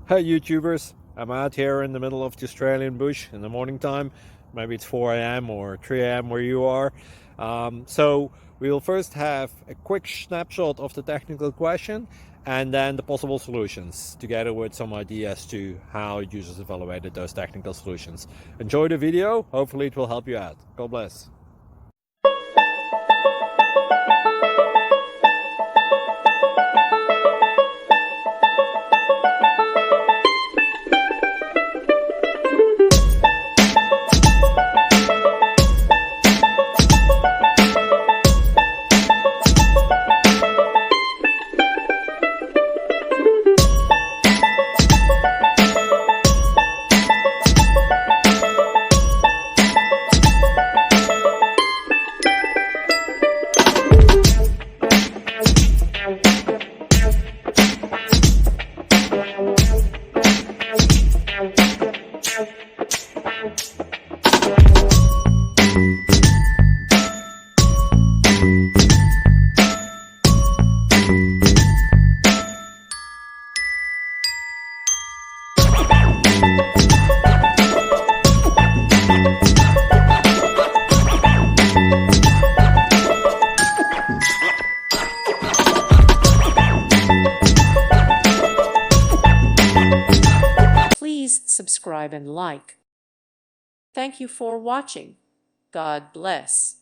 Hey YouTubers, I'm out here in the middle of the Australian bush in the morning time. Maybe it's 4 a.m. or 3 a.m. where you are. So we'll first have a quick snapshot of the technical question and then the possible solutions, together with some ideas to how users evaluated those technical solutions. Enjoy the video, hopefully it will help you out. God bless. Please subscribe and like. Thank you for watching. God bless.